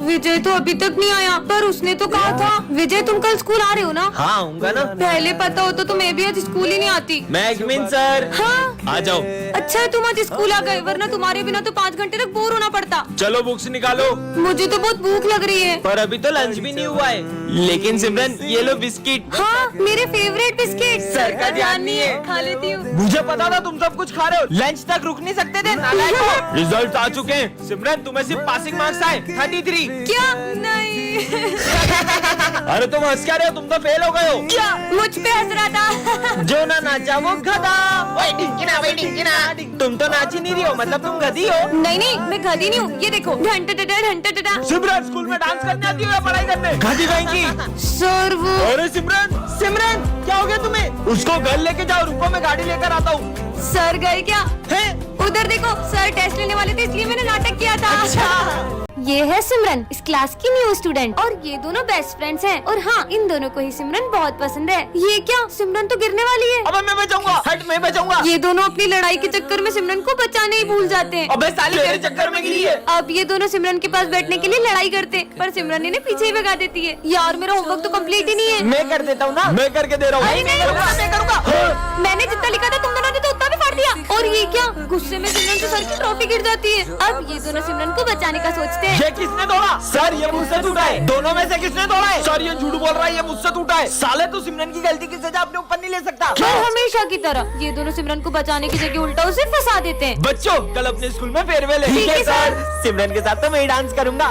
विजय तो अभी तक नहीं आया, पर उसने तो कहा था। विजय तुम कल स्कूल आ रहे हो ना? हाँ आऊंगा ना। पहले पता होता तो मैं भी आज स्कूल ही नहीं आती। मैगमिन सर। हाँ आ जाओ। अच्छा है तुम आज स्कूल आ गए, वरना तुम्हारे बिना तो 5 घंटे तक बोर होना पड़ता। चलो बुक्स निकालो। मुझे तो बहुत भूख लग रही है। पर अभी तो लंच भी नहीं हुआ है। लेकिन सिमरन ये लो बिस्किट। हाँ मेरे फेवरेट बिस्किट। सर का ध्यान नहीं है। खा लेती हूँ। मुझे पता था तुम सब कुछ खा रहे हो, लंच तक रुक नहीं सकते थे। रिजल्ट आ चुके हैं सिमरन, तुम्हें सिर्फ पासिंग मार्क्स आए 33। क्या? नहीं। अरे तुम हंस क्या रहे हो, तुम तो फेल हो गए हो। क्या? मुझ पे हंस रहा था। जो ना नाचा वो गधा। वही ढिंकिना। तुम तो नाच ही नहीं रही हो, मतलब तुम गधी हो। नहीं नहीं मैं गधी नहीं हूँ, ये देखो घंटा। सिमरन स्कूल में डांस करने आती हो या पढ़ाई करने? गधी कहेंगी। सर वो। अरे सिमरन क्या हो गया तुम्हें? उसको घर लेके जाओ, रुको मैं गाड़ी लेकर आता हूँ। सर गए क्या? है? उधर देखो सर टेस्ट लेने वाले थे, इसलिए मैंने नाटक किया था। अच्छा। ये है सिमरन, इस क्लास की न्यू स्टूडेंट, और ये दोनों बेस्ट फ्रेंड्स हैं। और हाँ इन दोनों को ही सिमरन बहुत पसंद है। ये क्या? सिमरन तो गिरने वाली है। अबे मैं बचाऊंगा। हट मैं बचाऊंगा। ये दोनों अपनी लड़ाई के चक्कर में सिमरन को बचाने ही भूल जाते हैं। अबे साली तेरे चक्कर में गिरी है। अब ये दोनों सिमरन के पास बैठने के लिए लड़ाई करते, पर सिमरन इन्हें पीछे ही भगा देती है। यार मेरा होमवर्क तो कंप्लीट ही नहीं है। मैं कर देता हूँ ना। मैं करके दे रहा हूँ। अरे नहीं, मैं करूँगा। मैंने जितना लिखा था तुम दोनों ने तो उतना भी फाड़ दिया। और ये क्या? गुस्से में सिमरन से सर की ट्रॉफी गिर जाती है। अब ये दोनों सिमरन को बचाने का सोचते हैं। ये किसने तोड़ा? सर ये मुझसे टूटा है। दोनों में से किसने तोड़ा है? सर ये झूठ बोल रहा है, ये मुझसे टूटा है। साले तू सिमरन की गलती की सजा अपने ऊपर नहीं ले सकता। पर हमेशा की तरह ये दोनों सिमरन को बचाने की जगह उल्टा उसे फंसा देते हैं। बच्चों कल अपने स्कूल में फेयरवेल है। ठीक है, सर। सिमरन के साथ तो मैं ही डांस करूंगा।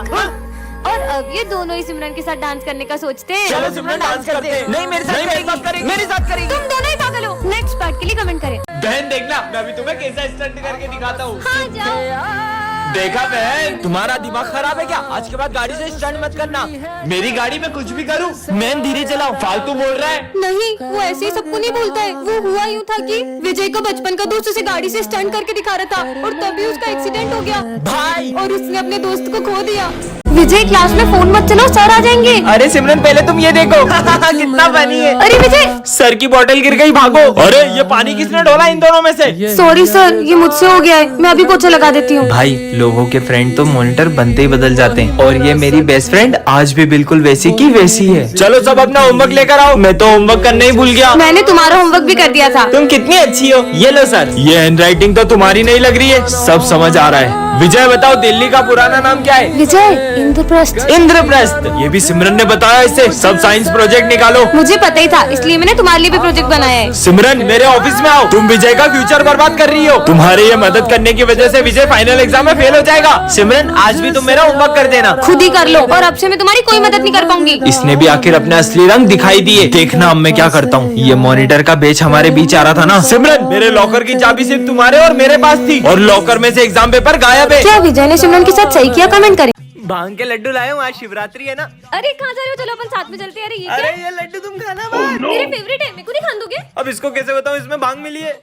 और अब ये दोनों ही सिमरन के साथ डांस करने का सोचते हैं। चलो सिमरन डांस करते हैं। नहीं मेरे साथ करेंगे। मेरे साथ करेंगे। तुम दोनों ही पागल हो। नेक्स्ट पार्ट के लिए कमेंट करें। बहन देखना मैं अभी तुम्हें कैसा स्टंट करके दिखाता हूँ। हाँ जाओ। देखा बहन, तुम्हारा दिमाग खराब है क्या? आज के बाद गाड़ी से स्टंट मत करना। मेरी गाड़ी में कुछ भी करूँ मैं धीरे चलाओ। फालतू बोल रहा है। नहीं वो ऐसे ही सबको नहीं बोलता है। वो हुआ यूँ था कि विजय का बचपन का दोस्त उसे गाड़ी से स्टंट करके दिखा रहा था, और तभी उसका एक्सीडेंट हो गया भाई। और उसने अपने दोस्त को खो दिया। विजय क्लास में फोन मत चलाओ, सर आ जाएंगे। अरे सिमरन पहले तुम ये देखो। कितना फनी है। अरे विजय। सर की बोतल गिर गई, भागो। अरे ये पानी किसने डोला इन दोनों में से? सॉरी सर ये मुझसे हो गया है, मैं अभी पोछा लगा देती हूँ। भाई लोगों के फ्रेंड तो मॉनिटर बनते ही बदल जाते हैं, और ये मेरी बेस्ट फ्रेंड आज भी बिल्कुल वैसी की वैसी है। चलो सब अपना होमवर्क लेकर आओ। मैं तो होमवर्क करने ही भूल गया। मैंने तुम्हारा होमवर्क भी कर दिया था। तुम कितनी अच्छी हो। ये लो सर। ये हैंडराइटिंग तो तुम्हारी नहीं लग रही है, सब समझ आ रहा है। विजय बताओ दिल्ली का पुराना नाम क्या है? विजय इंद्रप्रस्थ। इंद्रप्रस्थ। ये भी सिमरन ने बताया इसे। सब साइंस प्रोजेक्ट निकालो। मुझे पता ही था, इसलिए मैंने तुम्हारे लिए भी प्रोजेक्ट बनाया है। सिमरन मेरे ऑफिस में आओ। तुम विजय का फ्यूचर बर्बाद कर रही हो। तुम्हारे ये मदद करने की वजह से विजय फाइनल एग्जाम में फेल हो जाएगा। सिमरन आज भी तुम मेरा होमवर्क कर देना। खुद ही कर लो, और अब से मैं तुम्हारी कोई मदद नहीं कर पाऊंगी। इसने भी आखिर अपने असली रंग दिखाई दिए। देखना अब मैं क्या करता हूँ। ये मॉनिटर का बेच हमारे बीच आ रहा था ना। सिमरन मेरे लॉकर की चाबी सिर्फ तुम्हारे और मेरे पास थी, और लॉकर में से एग्जाम पेपर गायब है। क्या विजय ने सिमरन के साथ सही किया? कमेंट करें। भांग के लड्डू लाए हूँ, आज शिवरात्रि है ना। अरे कहाँ जा रहे हो? चलो अपन साथ में चलते हैं। अरे ये अरे क्या? ये लड्डू तुम खाना। मेरे फेवरेट है, मेरे को नहीं खान दोगे? अब इसको कैसे बताऊँ इसमें भांग मिली है।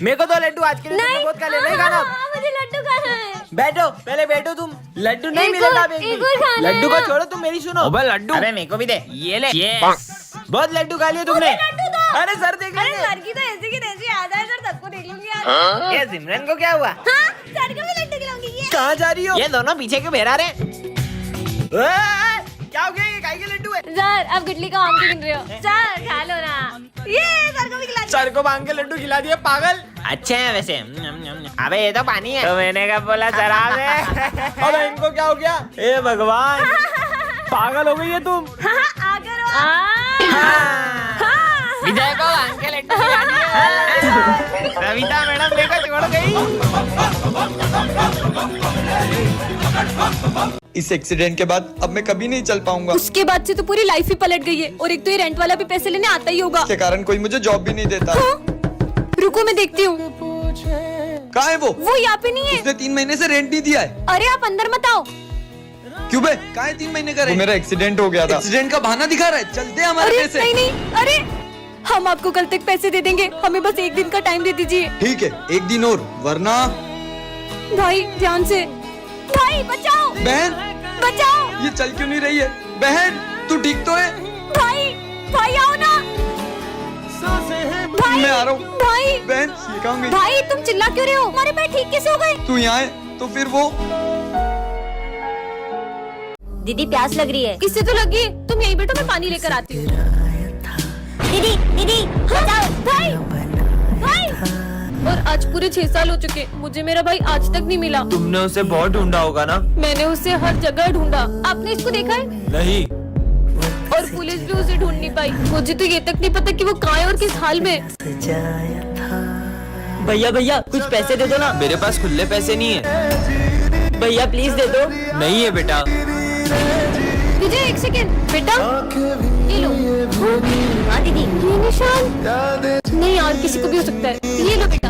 मेरे को तो लड्डू आज के लिए तुमने बहुत खा लिया, नहीं खाना। मुझे लड्डू खाना है। बैठो पहले बैठो तुम। लड्डू नहीं एक मिलेगा और- अब एक एक भी। और खाना है लड्डू को ना। छोड़ो, तुम मेरी सुनो। अबे लड्डू। अरे मेरे को भी दे। ये ले। बहुत लड्डू खा लिए तुमने। लड्डू दो। अरे सर देख लेंगे। सर की तो ऐसी की तैसी याद है, सर सबको देख लूंगी आज। ये सिमरन को क्या हुआ? हाँ, सर को भी लड्डू खिलाऊंगी। ये कहाँ जा रही हो? ये दोनों पीछे क्यों बहरा रहे? क्या हो गया? ये काहे के लड्डू है? सर अब गुटली का आम क्यों गिन रहे हो? सर खा लो ना। ये सर को भी खिला दो। सर को भांग के लड्डू खिला दिए, पागल। अच्छे हैं वैसे। अबे ये तो पानी है। तो मैंने कब बोला शराब है। अबे इनको क्या हो गया? ए भगवान, पागल हो गई है तुम। आ करो। विजय को भांग के लड्डू खिला दिए। सविता मैडम मेरे को छोड़ गई। इस एक्सीडेंट के बाद अब मैं कभी नहीं चल पाऊंगा। उसके बाद से तो पूरी लाइफ ही पलट गई है, और एक तो ये रेंट वाला भी पैसे लेने आता ही होगा। इसके कारण कोई मुझे जॉब भी नहीं देता। हाँ? रुको मैं देखती हूँ। कहाँ है वो? वो यहाँ पे नहीं है। उसने 3 महीने से रेंट नहीं दिया है। अरे आप अंदर मत आओ। क्यों बे? कहाँ है 3 महीने का रेंट? मेरा एक्सीडेंट हो गया था। एक्सीडेंट का बहाना दिखा रहा है। चलते हैं हमारे अरे पैसे। नहीं नहीं, अरे हम आपको कल तक पैसे दे देंगे, हमें बस एक दिन का टाइम दे दीजिए। ठीक है, एक दिन और, वरना। भाई ध्यान से। भाई बचाओ। बहन बचाओ। ये चल क्यों नहीं रही है? बहन तू ठीक तो है? भाई भाई आओ ना। भाई मैं आ रहा हूँ। भाई बहन ये कहाँ गई? भाई तुम चिल्ला क्यों रहे हो? हमारे पैर ठीक कैसे हो गए? तू यहाँ है तो फिर वो दीदी प्यास लग रही है। इससे तो लगी, तुम यहीं बैठो, मैं पानी लेकर आती हूँ। दीदी दीदी बचाओ। भाई भाई, और आज पूरे 6 साल हो चुके, मुझे मेरा भाई आज तक नहीं मिला। तुमने उसे बहुत ढूंढा होगा ना? मैंने उसे हर जगह ढूंढा। आपने इसको देखा है? नहीं। और पुलिस भी उसे ढूंढ नहीं पाई। मुझे तो ये तक नहीं पता कि वो कहाँ है और किस हाल में। भैया भैया कुछ पैसे दे दो ना। मेरे पास खुले पैसे नहीं है। भैया प्लीज दे दो। नहीं है बेटा। विजय एक सेकेंड बेटा, ये लो। हाँ दीदी। ये निशान नहीं यार, किसी को भी हो सकता है। ये लो बेटा।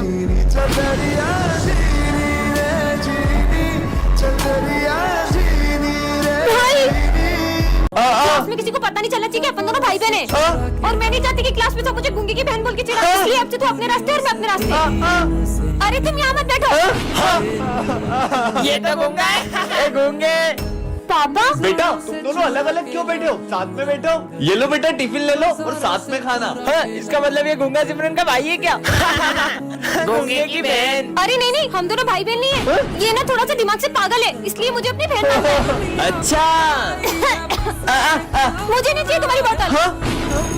भाई, क्लास में किसी को पता नहीं चलना चाहिए कि अपन दोनों भाई बहन हैं। और मैं नहीं चाहती कि क्लास में सब मुझे गूंगी की बहन बोल के चिढ़ाए। इसलिए अब से तू अपने रास्ते और मैं अपने रास्ते। अरे तुम यहाँ मत बैठो। ये तो गूंगा है। गूंगे। पापा बेटा तुम दोनों अलग अलग क्यों बैठे हो? साथ में बैठो। ये लो बेटा टिफिन ले लो और साथ में खाना। हाँ, इसका मतलब ये गूंगा सिमरन का भाई है क्या? गूंगे की बहन। अरे नहीं नहीं, हम दोनों भाई बहन नहीं है। ये ना थोड़ा सा दिमाग से पागल है, इसलिए मुझे अपनी बहन मानता है। अच्छा। मुझे नहीं चाहिए तुम्हारी बोतल।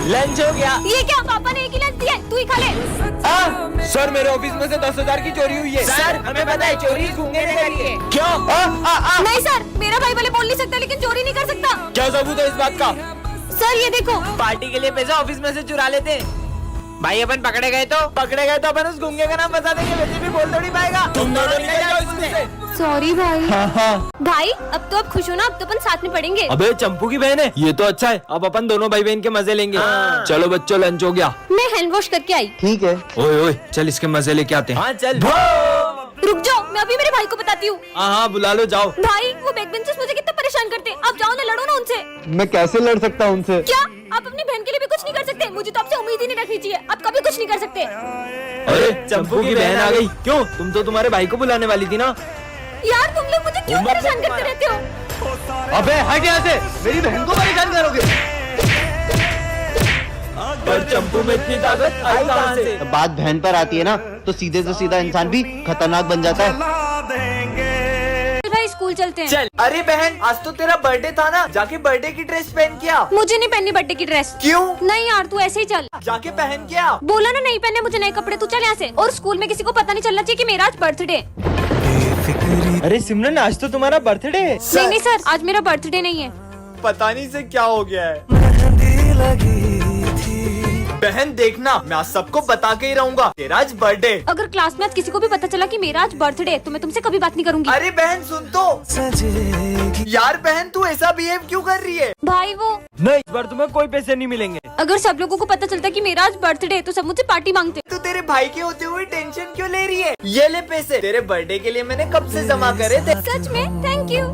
लंच हो गया। ये क्या, पापा ने एक ही लंच दिया है, तू ही खा ले। सर मेरे ऑफिस में से 10,000 की चोरी हुई है। सर हमें पता है, चोरी गूंगे ने करी है। क्यों? नहीं सर, मेरा भाई भले बोल नहीं सकता लेकिन चोरी नहीं कर सकता। क्या सबूत है इस बात का? सर ये देखो। पार्टी के लिए पैसा ऑफिस में से चुरा लेते हैं। भाई अपन पकड़े गए तो अपन उस गूंगे का नाम बता देंगे, वैसे भी बोल थोड़ी पाएगा। तुम दोनों निकल जाओ इसमें। सॉरी भाई। हाँ। भाई अब तो आप खुश हो ना, अब तो अपन साथ में पढ़ेंगे। अबे चंपू की बहन है ये तो अच्छा है। अब अपन दोनों भाई बहन के मजे लेंगे। चलो बच्चों लंच हो गया। मैं हैंड वॉश करके आई। ठीक है। ओए ओए चल इसके मजे लेके आते हैं। हाँ चल। रुक जाओ, मैं अभी मेरे भाई को बताती हूँ। हाँ बुला लो जाओ। भाई वो बैक बेंचर्स मुझे कितना परेशान करते हैं। आप जाओ ना, लड़ो ना उनसे। मैं कैसे लड़ सकता हूँ उनसे? क्या आप अपनी बहन के लिए भी कुछ नहीं कर सकते? मुझे तो आपसे उम्मीद ही नहीं रखनी चाहिए, आप कभी कुछ नहीं कर सकते। अरे चंपू की बहन आ गई। क्यों, तुम तो तुम्हारे भाई को बुलाने वाली थी ना? यार तुम लोग मुझे क्यों परेशान करते रहते हो? अबे हट यहाँ से, मेरी बहन को परेशान करोगे। पर चंपू में इतनी ताकत आई कहाँ से? बात बहन पर आती है ना, तो सीधे से सीधा इंसान भी खतरनाक बन जाता है। भाई स्कूल चलते हैं। चल। अरे बहन आज तो तेरा बर्थडे था ना, जाके बर्थडे की ड्रेस पहन के आ। मुझे नहीं पहननी बर्थडे की ड्रेस। क्यों? नहीं यार तू ऐसे ही चल। जाके पहन के आ। बोला ना नहीं पहने मुझे नए कपड़े, तू चल यहाँ से। और स्कूल में किसी को पता नहीं चलना चाहिए कि मेरा आज बर्थडे। अरे सिमरन आज तो तुम्हारा बर्थडे है। नहीं नहीं सर, आज मेरा बर्थडे नहीं है। पता नहीं से क्या हो गया है। बहन देखना, मैं आज सबको बता के ही रहूंगा तेरा आज बर्थडे। अगर क्लास में आज किसी को भी पता चला कि मेरा आज बर्थडे है तो मैं तुमसे कभी बात नहीं करूंगी। अरे बहन सुन तो। यार बहन तू ऐसा बिहेव क्यों कर रही है? भाई वो नहीं, इस बार तुम्हें कोई पैसे नहीं मिलेंगे। अगर सब लोगों को पता चलता कि मेरा आज बर्थडे है तो सब मुझसे पार्टी मांगते। तू तेरे भाई के होते हुए टेंशन क्यों ले रही है? ये ले पैसे, तेरे बर्थडे के लिए मैंने कब से जमा करे थे। सच में थैंक यू।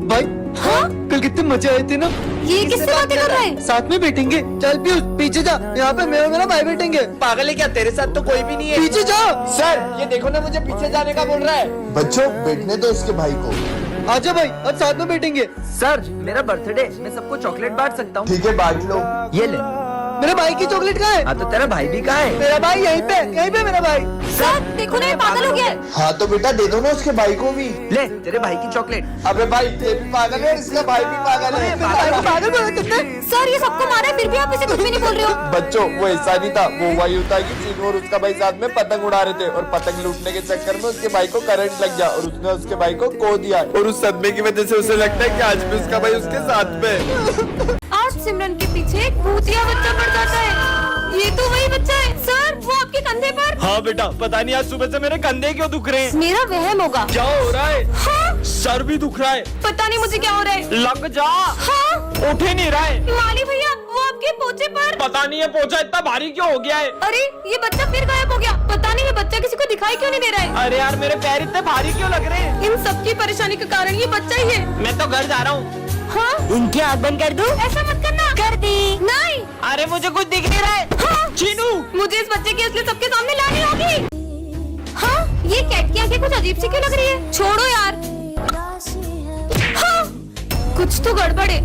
भाई हाँ कल कितने मजे आए थे ना। ये किससे बातें कर रहा है? साथ में बैठेंगे। चल पीयूष पीछे जा, यहाँ पे मैं और मेरा भाई बैठेंगे। पागल है क्या? तेरे साथ तो कोई भी नहीं है। पीछे जा। सर ये देखो ना, मुझे पीछे जाने का बोल रहा है। बच्चों बैठने दो इसके भाई को। आजा भाई आज साथ में बैठेंगे। सर मेरा बर्थडे, मैं सबको चॉकलेट बांट सकता हूँ। ठीक है बांट लो। ये ले। मेरे भाई की चॉकलेट कहाँ है? हाँ तो तेरा भाई भी कहाँ है? मेरा भाई यहीं पे मेरा भाई। सर देखो ना, ये पागल हो गया है। हाँ तो बेटा दे दो ना उसके भाई को भी। ले तेरे भाई की चॉकलेट। अबे भाई ये भी पागल है, इसका भाई भी पागल है। पागल बोला तुमने? सर ये सबको मारा है फिर भी आप इसे कुछ भी नहीं बोल रहे हो। बच्चों वो ऐसा नहीं था, वो वही होता है कि चीनू और उसका भाई साथ में पतंग उड़ा रहे थे और पतंग लूटने के चक्कर में उसके भाई को करंट लग गया और उसने उसके भाई को खो दिया और उस सदमे की वजह से उसे लगता है कि आज भी उसका भाई उसके साथ में। आज सिमरन के पीछे एक भूतिया बच्चा पड़ जाता है। ये तो वही बच्चा है सर, वो आपके कंधे पर। हाँ बेटा पता नहीं आज सुबह से मेरे कंधे क्यों दुख रहे हैं। मेरा वहम होगा। क्या हो रहा है? हाँ? सर भी दुख रहा है। पता नहीं मुझे क्या हो रहा है। लग जा। हाँ? उठ ही नहीं रहा है। माली भैया वो आपके पोचे पर। पता नहीं है पोछा इतना भारी क्यों हो गया है। अरे ये बच्चा फिर गायब हो गया। पता नहीं ये बच्चा किसी को दिखाई क्यों नहीं दे रहा है। अरे यार मेरे पैर इतने भारी क्यों लग रहे हैं? इन सबकी परेशानी का कारण ये बच्चा ही है। मैं तो घर जा रहा हूँ। हाँ? इनकी आँख बंद कर दूं? ऐसा मत करना। कर दी। नहीं। अरे मुझे कुछ दिख नहीं रहा है। हाँ? चीनू मुझे इस बच्चे की असली सबके सामने लानी होगी। हाँ? ये कैट की आंखें कुछ अजीब सी क्यों लग रही है? छोड़ो यार। हाँ? कुछ तो गड़बड़ है।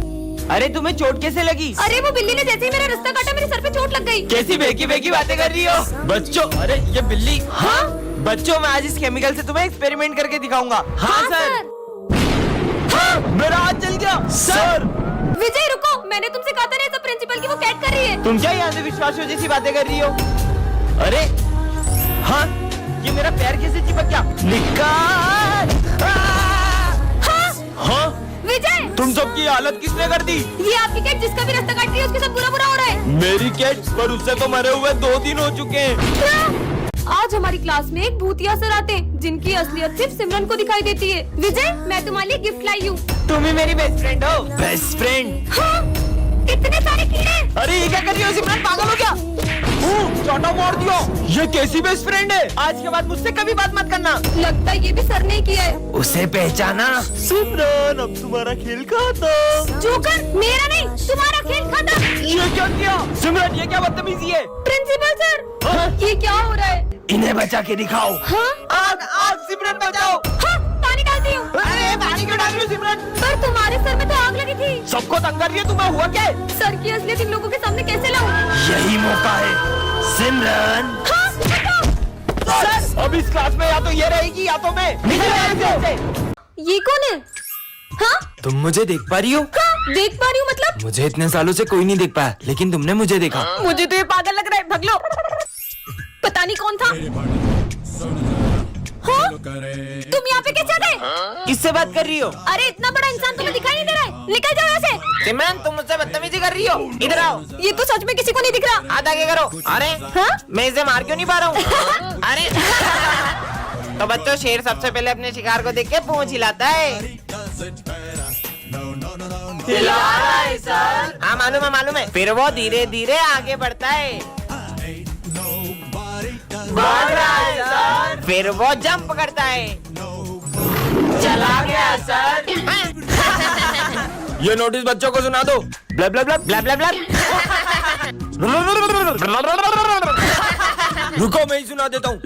अरे तुम्हें चोट कैसे लगी? अरे वो बिल्ली ने जैसे ही मेरा रास्ता काटा मेरे सर पे चोट लग गई। कैसी बेकी बेकी बातें कर रही हो बच्चों? अरे ये बिल्ली। हाँ? बच्चों मैं आज इस केमिकल से तुम्हें एक्सपेरिमेंट करके दिखाऊंगा। हाँ सर। सर। मेरा हाथ जल गया सर विजय रुको, मैंने तुमसे कहा था ना सब प्रिंसिपल की वो कैट कर रही है। तुम क्या यहाँ से विश्वासों जैसी बातें कर रही हो? अरे हाँ, ये मेरा पैर कैसे चिपक गया? निकाल! हाँ विजय, तुम सबकी हालत किसने कर दी? ये आपकी कैट जिसका भी रास्ता काट रही है उसके साथ बुरा बुरा हो रहा है। मेरी कैट, पर उससे तो मरे हुए 2 दिन हो चुके हैं। क्या? आज हमारी क्लास में एक भूतिया सर आते हैं जिनकी असलियत सिर्फ सिमरन को दिखाई देती है। विजय, मैं तुम्हारे लिए गिफ्ट लाई हूँ। तुम ही मेरी बेस्ट फ्रेंड हो। Best friend? हाँ, इतने सारे कीड़े। अरे ये क्या कर रही हो सिमरन, पागल हो क्या? चौटा मार दिया। ये कैसी बेस्ट फ्रेंड है? आज के बाद मुझसे कभी बात मत करना। लगता है ये भी सर ने किया है। उसे पहचाना? सिमरन, अब तुम्हारा खेल खत्म। जोकर, मेरा नहीं, तुम्हारा खेल खत्म। ये क्या किया? सिमरन, ये क्या बदतमीजी है? प्रिंसिपल सर, ये क्या हो रहा है? इन्हें बचा के दिखाओ। हाँ? आग आग, सिमरन बचाओ। हाँ, पानी डालती हूँ। अरे पानी क्यों डाल रही हो सिमरन? पर तुम्हारे सर में तो आग लगी थी। सबको तंग कर रही है, तुम्हें हुआ क्या है? सर की असलियत इन लोगों के सामने कैसे लाऊं? यही मौका है सिमरन। हाँ, बताओ। सर, अब इस क्लास में या तो ये रहेगी या तो मैं। निकल यहाँ से। ये कौन है? हाँ? तुम मुझे देख पा रही हो? हाँ, देख पा रही हूँ मतलब? मुझे इतने सालों से कोई नहीं देख पाया, लेकिन तुमने मुझे देखा। मुझे तो ये पागल लग रहा है, भाग लो। पता नहीं कौन था। हाँ? तुम यहाँ पे कैसे आ गए? किससे बात कर रही हो? अरे इतना बड़ा इंसान तुम्हें दिखाई नहीं दे रहा है, निकल जाओ यहाँ से। सिमरन, तुम मुझसे बदतमीजी कर रही हो। इधर आओ। ये तो सच में किसी को नहीं दिख रहा। हाथ आगे करो। अरे हाँ? मैं इसे मार क्यों नहीं पा रहा हूँ? अरे तो बच्चों, शेर सबसे पहले अपने शिकार को देख के पूंछ हिलाता है। हाँ मालूम है। फिर वो धीरे धीरे आगे बढ़ता है। बढ़ रहा है सर। फिर वो जंप करता है। चला गया सर। ये नोटिस बच्चों को सुना दो। Bulb bulb bulb bulb bulb bulb. रुको, मैं ही सुना देता हूँ।